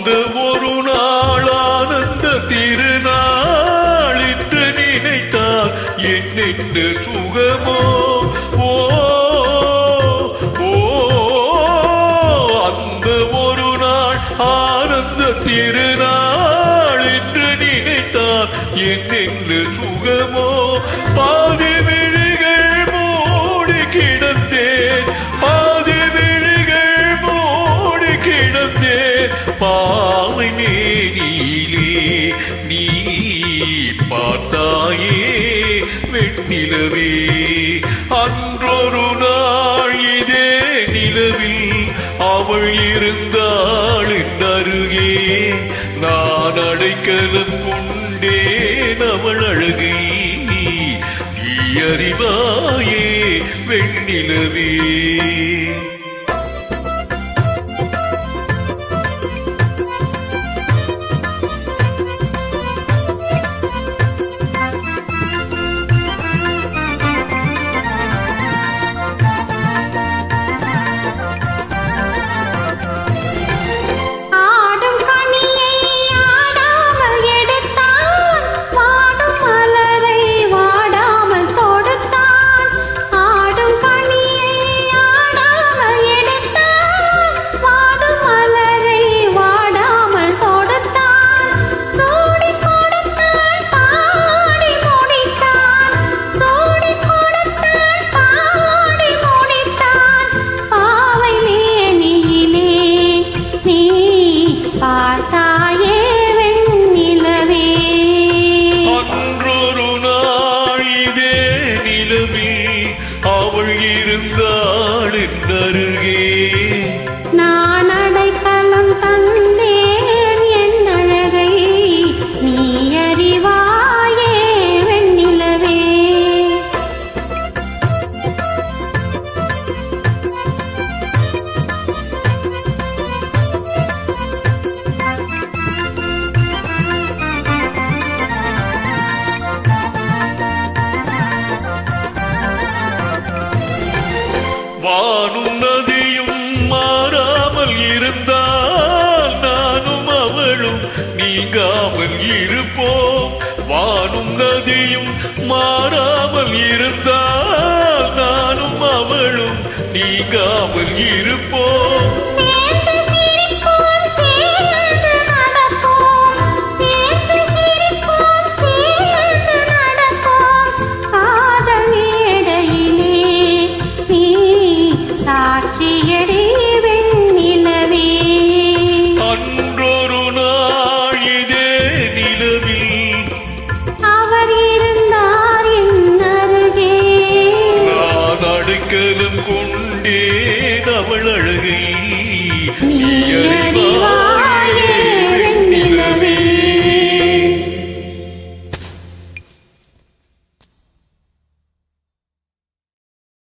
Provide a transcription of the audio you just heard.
அந்த ஒரு நாள் ஆனந்த திருநாள் என்று நினைத்தால் என்னென்ன சுகமோ. ஓ அந்த ஒரு நாள் ஆனந்த திருநாள் என்று நினைத்தால் என்னென்ன சுகமோ. பாதி விழிகள் மூடி கிடந்தேன், பாதி விழிகள் மூடி கிடந்தேன். பாவை மேனியிலே நீ பார்த்தாயே வெண்ணிலவே. அன்றொரு நாள் இதே நிலவில் அவள் இருந்தாள் என் அருகே. நான் அடைக்கலம் கொண்டேன் அவள் அழகை நீ அறிவாயே வெண்ணிலவே. அவள் இருந்தாள் என் அருகே. நான் அடைக்கலம் தந்தேன் என் அழகை நீ அறிவாயே வெண்ணிலவே. வானும் நதியும் மாறாமல் இருந்தால் நானும் அவளும் நீங்காமல் இருப்போம். வானும் நதியும் மாறாமல் இருந்தால் நானும் அவளும் நீங்காமல் இருப்போம்.